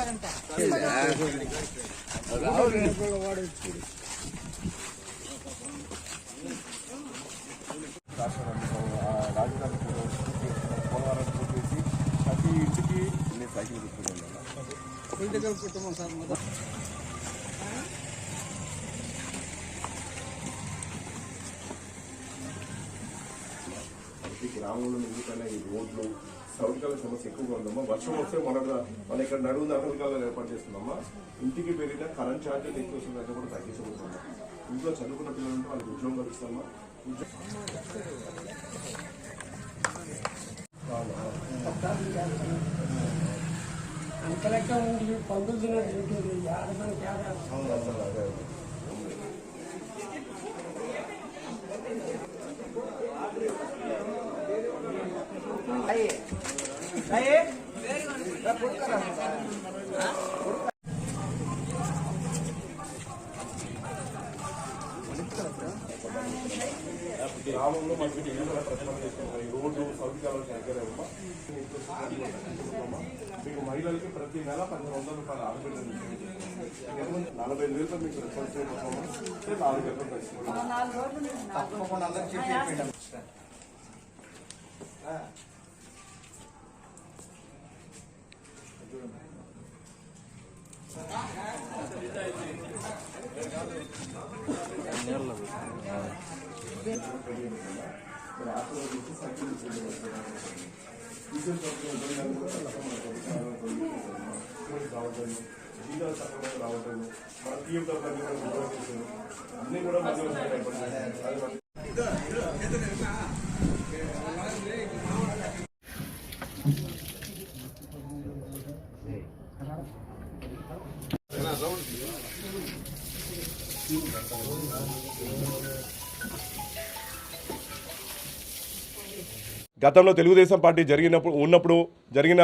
ప్రతి ఇంటికి నేను సైకిల్ కుట్టుకుంటాను సార్. ప్రతి గ్రామంలో ఎందుకన్నా ఈ రోడ్లు సౌకర్యాల సమస్య ఎక్కువగా ఉందమ్మా. వర్షం వస్తే మన ఇక్కడ నడువు నడువుకాలను ఏర్పాటు చేస్తున్నామా. ఇంటికి పెరిగిన కరెంట్ ఛార్జీలు ఎక్కువ వస్తుందంటే కూడా తగ్గించబోతున్నాం. ఇంట్లో చదువుకున్న పిల్లలు ఉంటే వాళ్ళకి ఉద్యోగం ఇస్తామా. గ్రామంలో మనకి ప్రచారం చేస్తున్నాం. ఈ రోడ్డు సౌకర్యాలు సేకరమ్మా. మీకు మహిళలకి ప్రతి నెల 1,500 రూపాయలు ఆడబిడ్డలు 45,000 మీకు రెస్పాన్స్ చేయబోతామా. 4 గంటలు తప్పకుండా అందరికి చెప్పి రావటం మన పిఎఫ్ అన్ని కూడా గతంలో తెలుగుదేశం పార్టీ ఉన్నప్పుడు జరిగిన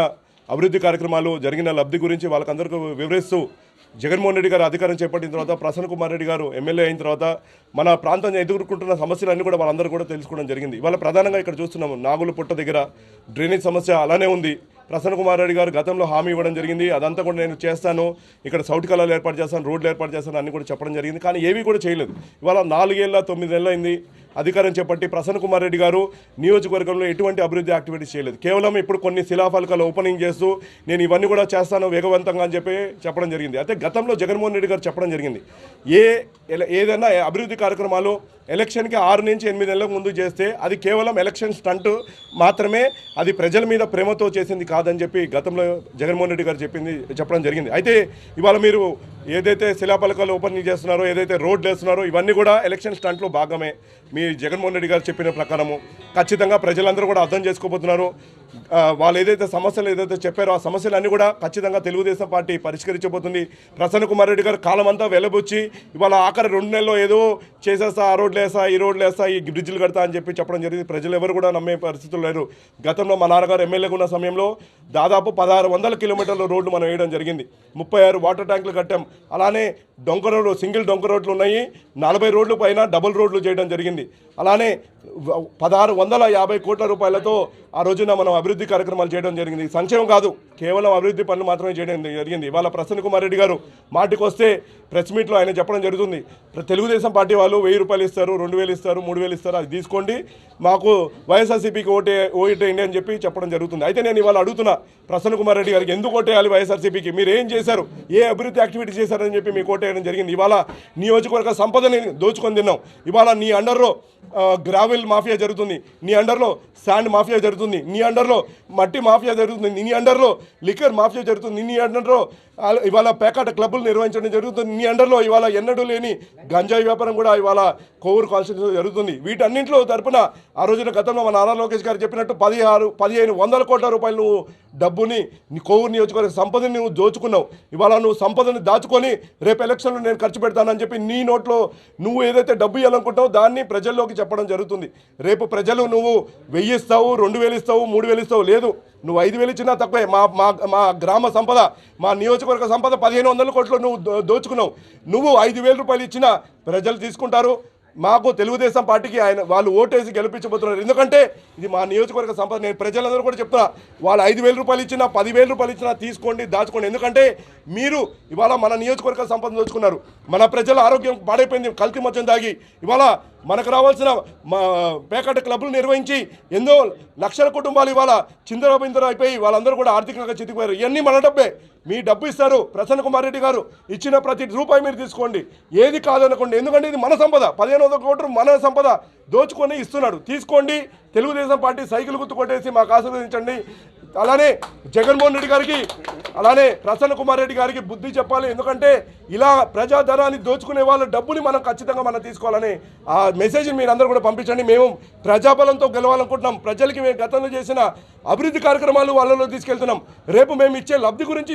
అభివృద్ధి కార్యక్రమాలు, జరిగిన లబ్ధి గురించి వాళ్ళకందరికీ వివరిస్తూ జగన్మోహన్ రెడ్డి గారు అధికారం చేపట్టిన తర్వాత ప్రసన్న కుమార్ రెడ్డి గారు ఎమ్మెల్యే అయిన తర్వాత మన ప్రాంతం ఎదుర్కొంటున్న సమస్యలన్నీ కూడా వాళ్ళందరూ కూడా తెలుసుకోవడం జరిగింది. ఇవాళ ప్రధానంగా ఇక్కడ చూస్తున్నాము, నాగులపుట్ట దగ్గర డ్రైనేజ్ సమస్య అలానే ఉంది. ప్రసన్న కుమార్ రెడ్డి గారు గతంలో హామీ ఇవ్వడం జరిగింది, అదంతా కూడా నేను చేస్తాను, ఇక్కడ సౌటి కళాలు ఏర్పాటు చేస్తాను, రోడ్లు ఏర్పాటు చేస్తాను అన్ని కూడా చెప్పడం జరిగింది. కానీ ఏవి కూడా చేయలేదు. ఇవాళ 4 ఏళ్ళ 9 నెలలు అయింది అధికారం చేపట్టి ప్రసన్న కుమార్ రెడ్డి గారు నియోజకవర్గంలో ఎటువంటి అభివృద్ధి యాక్టివిటీస్ చేయలేదు. కేవలం ఇప్పుడు కొన్ని శిలాఫలకాలు ఓపెనింగ్ చేస్తూ నేను ఇవన్నీ కూడా చేస్తాను వేగవంతంగా అని చెప్పడం జరిగింది. అయితే గతంలో జగన్మోహన్ రెడ్డి గారు చెప్పడం జరిగింది, ఏదైనా అభివృద్ధి కార్యక్రమాలు ఎలక్షన్కి 6 నుంచి 8 నెలల ముందు చేస్తే అది కేవలం ఎలక్షన్ స్టంట్ మాత్రమే, అది ప్రజల మీద ప్రేమతో చేసింది కాదని చెప్పి గతంలో జగన్మోహన్ రెడ్డి గారు చెప్పడం జరిగింది. అయితే ఇవాళ మీరు ఏదైతే శిలాఫలకాలు ఓపెనింగ్ చేస్తున్నారో, ఏదైతే రోడ్లు వేస్తున్నారో ఇవన్నీ కూడా ఎలక్షన్ స్టంట్లో భాగమే. మీ జగన్మోహన్ రెడ్డి గారు చెప్పిన ప్రకారము ఖచ్చితంగా ప్రజలందరూ కూడా అర్థం చేసుకోబోతున్నారు. వాళ్ళు ఏదైతే సమస్యలు చెప్పారో ఆ సమస్యలన్నీ కూడా ఖచ్చితంగా తెలుగుదేశం పార్టీ పరిష్కరించబోతుంది. ప్రసన్న కుమార్ రెడ్డి గారు కాలం అంతా వెలబొచ్చి ఇవాళ ఆఖరి 2 నెలల్లో ఏదో చేసేస్తా, ఆ రోడ్లు వేస్తా, ఈ రోడ్లు వేస్తా, ఈ బ్రిడ్జ్లు కడతా అని చెప్పడం జరిగింది. ప్రజలు ఎవరు కూడా నమ్మే పరిస్థితులు లేరు. గతంలో మా నాన్నగారు ఎమ్మెల్యేగా ఉన్న సమయంలో దాదాపు 1600 కిలోమీటర్ల రోడ్లు మనం వేయడం జరిగింది. 36 వాటర్ ట్యాంకులు కట్టాం. అలానే డొంక రోడ్లు, సింగిల్ డొంక రోడ్లు ఉన్నాయి. 40 రోడ్లు పైన డబుల్ రోడ్లు చేయడం జరిగింది. అలానే 1650 కోట్ల రూపాయలతో ఆ రోజున మనం అభివృద్ధి కార్యక్రమాలు చేయడం జరిగింది. సంక్షేమం కాదు, కేవలం అభివృద్ధి పనులు మాత్రమే చేయడం జరిగింది. ఇవాళ ప్రసన్న కుమార్ రెడ్డి గారు మాటికి వస్తే ప్రెస్ మీట్లో ఆయన చెప్పడం జరుగుతుంది, తెలుగుదేశం పార్టీ వాళ్ళు 1000 రూపాయలు ఇస్తారు, 2000 ఇస్తారు, 3000 ఇస్తారు, అది తీసుకోండి, మాకు వైఎస్ఆర్సీపీకి ఓటేయండి అని చెప్పడం జరుగుతుంది. అయితే నేను ఇవాళ అడుగుతున్నా ప్రసన్న కుమార్ రెడ్డి గారికి, ఎందుకు ఓటేయాలి వైఎస్ఆర్సీపీకి? మీరు ఏం చేశారు, ఏ అభివృద్ధి యాక్టివిటీ చేశారని చెప్పి మీకు ఓటేయడం జరిగింది. ఇవాళ నియోజకవర్గ సంపదని దోచుకొని తిన్నాం. ఇవాళ నీ అండర్లో గ్రావెల్ మాఫియా జరుగుతుంది, నీ అండర్లో శాండ్ మాఫియా జరుగుతుంది, నీ అండర్లో మట్టి మాఫియా జరుగుతుంది, నీ అండర్లో లిక్కర్ మాఫియా జరుగుతుంది, నీ అండర్లో ఇవాళ పేకాట క్లబ్బులు నిర్వహించడం జరుగుతుంది, నీ అండర్లో ఇవాళ ఎన్నడూ లేని గంజాయి వ్యాపారం కూడా ఇవాళ కోవూరు కాన్స్టిట్యూన్సీలో జరుగుతుంది. వీటన్నింటిలో తరపున ఆ రోజున గతంలో మన నారా లోకేష్ గారు చెప్పినట్టు 1500 కోట్ల రూపాయలు నువ్వు డబ్బుని నీ కోవూరు నియోజకవర్గ సంపదని నువ్వు దోచుకున్నావు. ఇవాళ నువ్వు సంపదని దాచుకొని రేపు ఎలక్షన్లో నేను ఖర్చు పెడతానని చెప్పి నీ నోట్లో నువ్వు ఏదైతే డబ్బు ఇవ్వాలనుకుంటావో దాన్ని ప్రజల్లోకి చెప్పడం జరుగుతుంది. రేపు ప్రజలు నువ్వు 1000 ఇస్తావు, 2000 ఇస్తావు, 3000 ఇస్తావు, లేదు నువ్వు 5000 ఇచ్చినా తక్కువే. మా గ్రామ సంపద, మా నియోజకవర్గ సంపద 1500 కోట్లు నువ్వు దోచుకున్నావు. నువ్వు 5000 రూపాయలు ఇచ్చినా ప్రజలు తీసుకుంటారు. మాకు తెలుగుదేశం పార్టీకి వాళ్ళు ఓటేసి గెలిపించబోతున్నారు. ఎందుకంటే ఇది మా నియోజకవర్గ సంపద. నేను ప్రజలందరూ కూడా చెప్తున్నా, వాళ్ళు 5,000 రూపాయలు ఇచ్చినా 10,000 రూపాయలు ఇచ్చినా తీసుకోండి, దాచుకోండి. ఎందుకంటే మీరు ఇవాళ మన నియోజకవర్గ సంపద దోచుకున్నారు. మన ప్రజల ఆరోగ్యం పాడైపోయింది కల్తీ మద్యం దాగి. ఇవాళ మనకు రావాల్సిన పేకాట క్లబ్లు నిర్వహించి ఎన్నో లక్షల కుటుంబాలు ఇవాళ చిందరబిందర అయిపోయి వాళ్ళందరూ కూడా ఆర్థికంగా చితికిపోయారు. ఇవన్నీ మన డబ్బే. మీ డబ్బు ఇస్తారు, ప్రసన్న కుమార్ రెడ్డి గారు ఇచ్చిన ప్రతి రూపాయి మీరు తీసుకోండి, ఏది కాదనుకోండి. ఎందుకంటే ఇది మన సంపద, 1500 కోట్లు మన సంపద దోచుకొని ఇస్తున్నాడు. తీసుకోండి. తెలుగుదేశం పార్టీ సైకిల్ గుర్తు కొట్టేసి మాకు ఆశీర్వదించండి. అలానే జగన్మోహన్ రెడ్డి గారికి, అలానే ప్రసన్న కుమార్ రెడ్డి గారికి బుద్ధి చెప్పాలి. ఎందుకంటే ఇలా ప్రజాధనాన్ని దోచుకునే వాళ్ళ డబ్బుని మనం ఖచ్చితంగా మనం తీసుకోవాలని ఆ మెసేజ్ మీరు అందరూ కూడా పంపించండి. మేము ప్రజాబలంతో గెలవాలనుకుంటున్నాం. ప్రజలకి మేము గతంలో చేసిన అభివృద్ధి కార్యక్రమాలు వాళ్ళలో తీసుకెళ్తున్నాం. రేపు మేము ఇచ్చే లబ్ధి గురించి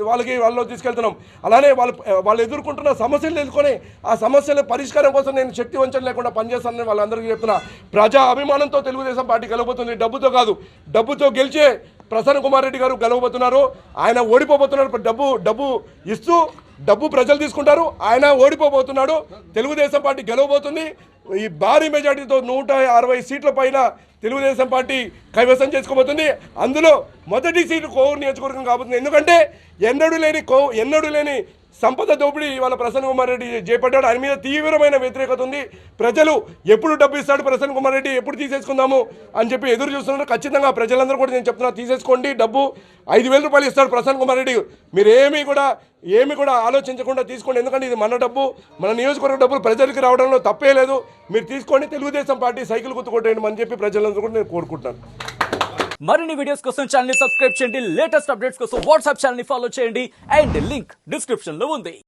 వాళ్ళలో తీసుకెళ్తున్నాం. అలానే వాళ్ళు ఎదుర్కొంటున్న సమస్యలు తెలుసుకొని ఆ సమస్యల పరిష్కారం కోసం నేను శక్తి వంచన లేకుండా పనిచేస్తానని వాళ్ళందరికీ చెప్తున్నా. ప్రజా అభిమానంతో తెలుగుదేశం పార్టీ గెలవబోతుంది. డబ్బుతో కాదు. డబ్బుతో గెలిచే ప్రసన్న కుమార్ రెడ్డి గారు గెలవబోతున్నారు. ఆయన ఓడిపోబోతున్నారు. డబ్బు ఇస్తూ డబ్బు ప్రజలు తీసుకుంటారు. ఆయన ఓడిపోబోతున్నాడు. తెలుగుదేశం పార్టీ గెలవబోతుంది. ఈ భారీ మెజార్టీతో 160 సీట్ల పైన తెలుగుదేశం పార్టీ కైవసం చేసుకోబోతుంది. అందులో మొదటి సీటు కోవూరు నియోజకవర్గం కాబోతుంది. ఎందుకంటే ఎన్నడూ లేని సంపద దోపిడీ ఇవాళ ప్రసన్న కుమార్ రెడ్డి చేపట్టాడు. ఆయన మీద తీవ్రమైన వ్యతిరేకత ఉంది. ప్రజలు ఎప్పుడు డబ్బు ఇస్తాడు ప్రసన్న కుమార్ రెడ్డి, ఎప్పుడు తీసేసుకుందాము అని చెప్పి ఎదురు చూస్తున్నారు. ఖచ్చితంగా ప్రజలందరూ కూడా నేను చెప్తున్నా, తీసేసుకోండి. డబ్బు 5,000 రూపాయలు ఇస్తాడు ప్రసన్న కుమార్ రెడ్డి. మీరు ఏమి కూడా ఆలోచించకుండా తీసుకోండి. ఎందుకంటే ఇది మన డబ్బు, మన నియోజకవర్గ డబ్బులు ప్రజలకి రావడంలో తప్పే లేదు. మీరు తీసుకోండి. తెలుగుదేశం పార్టీ సైకిల్ గుర్తు కొట్టేయండి అని చెప్పి ప్రజలందరూ కూడా నేను కోరుకుంటున్నాను. మరిన్ని వీడియోస్ కోసం ఛానల్ ని సబ్స్క్రైబ్ చేయండి. లేటెస్ట్ అప్డేట్స్ కోసం వాట్సాప్ ఛానల్ ని ఫాలో చేయండి. అండ్ లింక్ డిస్క్రిప్షన్ లో ఉంది.